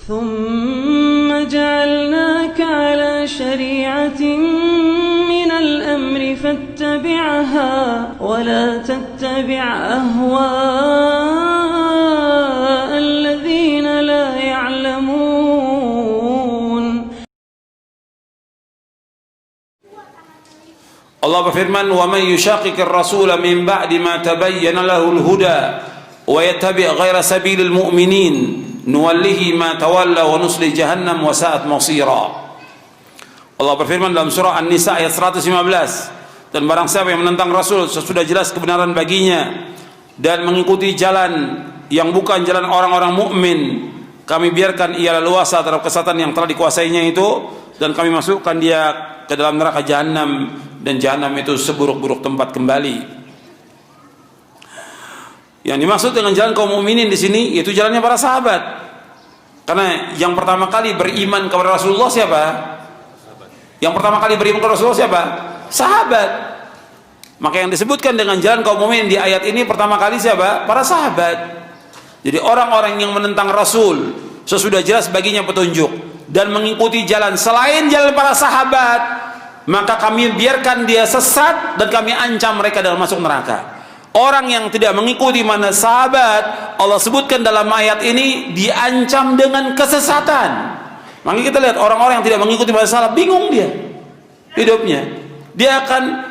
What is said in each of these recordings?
ثم جعلناك على شريعة من الأمر فاتبعها ولا تتبع أهواء الذين لا يعلمون. Allah berfirman, "Wa man yushaqiqir rasula min ba'di ma tabayyana lahul huda wa yattabi' ghaira sabilil mu'minin nuwallihi ma tawalla wa nusli jahannam wa sa'at masira." Allah berfirman dalam surah An-Nisa ayat 115, dan barang siapa yang menentang Rasul sesudah jelas kebenaran baginya dan mengikuti jalan yang bukan jalan orang-orang mukmin, kami biarkan ia leluasa terhadap kesesatan yang telah dikuasainya itu, dan kami masukkan dia ke dalam neraka jahanam, dan jahanam itu seburuk-buruk tempat kembali. Yang dimaksud dengan jalan kaum mukminin di sini yaitu jalannya para sahabat. Karena yang pertama kali beriman kepada Rasulullah siapa? Yang pertama kali beriman kepada Rasulullah siapa? Sahabat. Maka yang disebutkan dengan jalan kaum mukminin di ayat ini pertama kali siapa? Para sahabat. Jadi orang-orang yang menentang Rasul sesudah jelas baginya petunjuk dan mengikuti jalan selain jalan para sahabat, maka kami biarkan dia sesat dan kami ancam mereka dalam masuk neraka. Orang yang tidak mengikuti mana sahabat, Allah sebutkan dalam ayat ini diancam dengan kesesatan. Maka kita lihat orang-orang yang tidak mengikuti mana sahabat, bingung dia hidupnya. Dia akan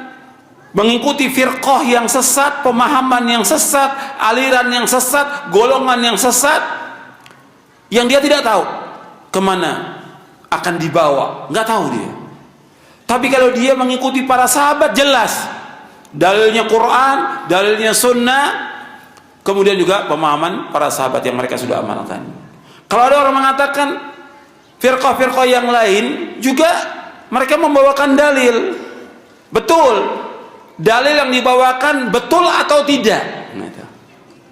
mengikuti firqah yang sesat, pemahaman yang sesat, aliran yang sesat, golongan yang sesat, yang dia tidak tahu kemana akan dibawa, nggak tahu dia. Tapi kalau dia mengikuti para sahabat, jelas dalilnya Quran, dalilnya Sunnah, kemudian juga pemahaman para sahabat yang mereka sudah amalkan. Kalau ada orang mengatakan firqah-firqah yang lain juga mereka membawakan dalil, betul, dalil yang dibawakan betul atau tidak.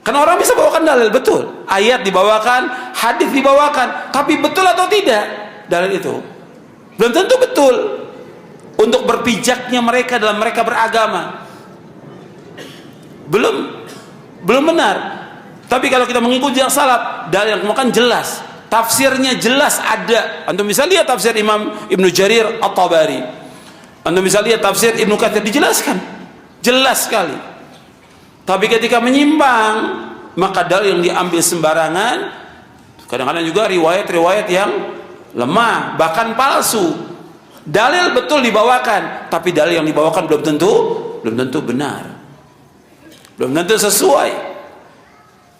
Karena orang bisa bawakan dalil betul, ayat dibawakan, hadis dibawakan, tapi betul atau tidak dalil itu belum tentu betul untuk berpijaknya mereka dalam mereka beragama, belum benar. Tapi kalau kita mengikuti yang salaf, dalil yang kemudian jelas, tafsirnya jelas ada. Antum bisa lihat tafsir Imam Ibnu Jarir At-Tabari, antum bisa lihat tafsir Ibnu Katsir, dijelaskan jelas sekali. Tapi ketika menyimpang, maka dalil yang diambil sembarangan, kadang-kadang juga riwayat-riwayat yang lemah, bahkan palsu. Dalil betul dibawakan, tapi dalil yang dibawakan belum tentu benar, belum tentu sesuai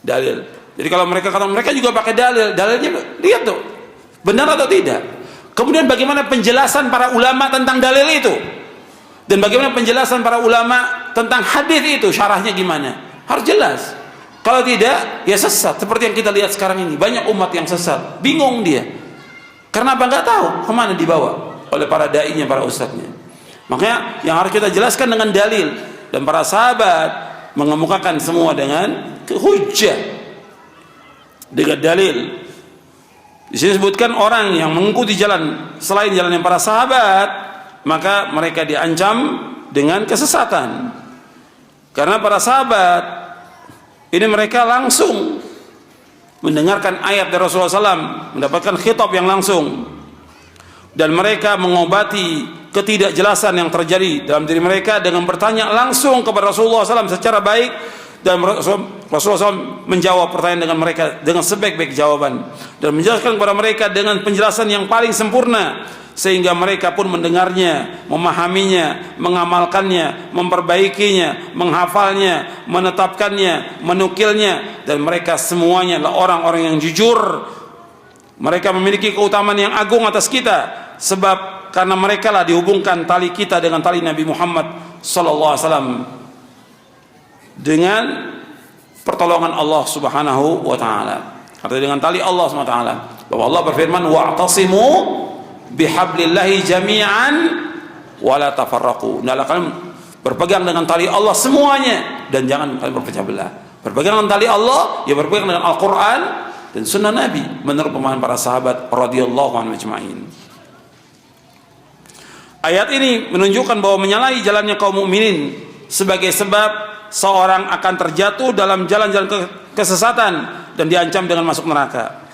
dalil. Jadi kalau mereka kata mereka juga pakai dalilnya lihat tuh benar atau tidak. Kemudian bagaimana penjelasan para ulama tentang dalil itu, dan bagaimana penjelasan para ulama tentang hadis itu, syarahnya gimana, harus jelas. Kalau tidak, ya sesat. Seperti yang kita lihat sekarang ini, banyak umat yang sesat, bingung dia. Karena apa? Nggak tahu kemana dibawa oleh para dai-nya, para ustadznya. Makanya yang harus kita jelaskan dengan dalil, dan para sahabat mengemukakan semua dengan hujjah, dengan dalil. Di sini disebutkan orang yang mengikuti jalan selain jalan yang para sahabat, maka mereka diancam dengan kesesatan. Karena para sahabat ini mereka langsung mendengarkan ayat dari Rasulullah SAW, mendapatkan khitab yang langsung, dan mereka mengobati ketidakjelasan yang terjadi dalam diri mereka dengan bertanya langsung kepada Rasulullah SAW secara baik, dan Rasulullah SAW menjawab pertanyaan dengan mereka dengan sebaik-baik jawaban, dan menjelaskan kepada mereka dengan penjelasan yang paling sempurna, sehingga mereka pun mendengarnya, memahaminya, mengamalkannya, memperbaikinya, menghafalnya, menetapkannya, menukilnya, dan mereka semuanya adalah orang-orang yang jujur. Mereka memiliki keutamaan yang agung atas kita, sebab karena mereka lah dihubungkan tali kita dengan tali Nabi Muhammad SAW dengan pertolongan Allah Subhanahu wa taala. Artinya dengan tali Allah Subhanahu wa taala. Bahwa Allah berfirman, wa'tasimu bihablillahi jami'an wa la tafarraqu. Hendaklah kalian berpegang dengan tali Allah semuanya, dan jangan kalian berpecah belah. Berpegang dengan tali Allah, ya berpegang dengan Al-Qur'an dan sunnah Nabi menurut pemahaman para sahabat radhiyallahu anhum ajma'in. Ayat ini menunjukkan bahwa menyalahi jalannya kaum mukminin sebagai sebab seorang akan terjatuh dalam jalan-jalan kesesatan dan diancam dengan masuk neraka.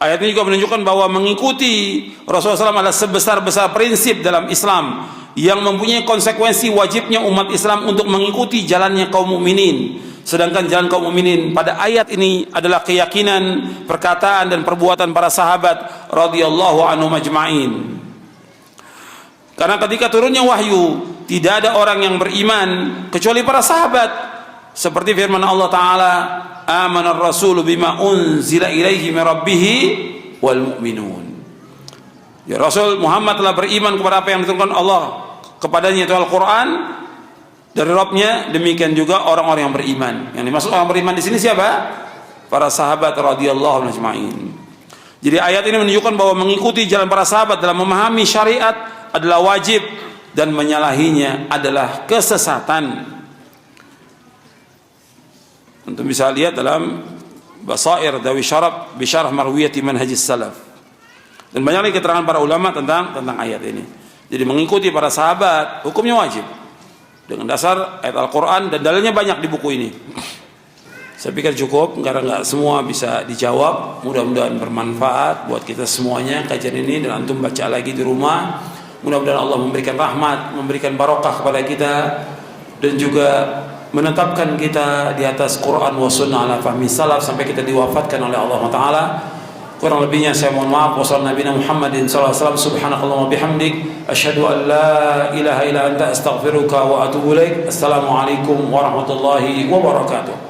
Ayat ini juga menunjukkan bahwa mengikuti Rasulullah SAW adalah sebesar-besar prinsip dalam Islam yang mempunyai konsekuensi wajibnya umat Islam untuk mengikuti jalannya kaum mukminin. Sedangkan jalan kaum mukminin pada ayat ini adalah keyakinan, perkataan dan perbuatan para sahabat radhiyallahu anhum ajma'in. Karena ketika turunnya wahyu, tidak ada orang yang beriman kecuali para sahabat. Seperti firman Allah Ta'ala, amanar rasulu bima unzila ilaihi min rabbihi wal mu'minun. Ya, Rasul Muhammad telah beriman kepada apa yang diturunkan Allah kepadanya, itu Al-Quran dari Rabbnya. Demikian juga orang-orang yang beriman. Yang dimaksud orang beriman di sini siapa? Para sahabat radhiyallahu anhum ajma'in. Jadi ayat ini menunjukkan bahwa mengikuti jalan para sahabat dalam memahami syariat adalah wajib dan menyalahinya adalah kesesatan. Untuk bisa lihat dalam Basair Dawi Syarab Bisyarah Marwiyati Manhajis Salaf. Dan banyak lagi keterangan para ulama tentang ayat ini. Jadi mengikuti para sahabat hukumnya wajib dengan dasar ayat Al-Quran, dan dalilnya banyak di buku ini. Saya pikir cukup karena nggak semua bisa dijawab. Mudah-mudahan bermanfaat buat kita semuanya kajian ini, dan antum baca lagi di rumah. Mudah-mudahan Allah memberikan rahmat, memberikan barokah kepada kita, dan juga menetapkan kita di atas Quran wa sunnah ala fahmi salaf sampai kita diwafatkan oleh Allah Ta'ala. Kurang lebihnya saya mohon maaf. Wassalamualaikum Muhammadin sallallahu alaihi wasallam. Subhanakallahumma bihamdik asyhadu an la ilaha illa anta astaghfiruka wa atubu ilaik. Assalamualaikum warahmatullahi wabarakatuh.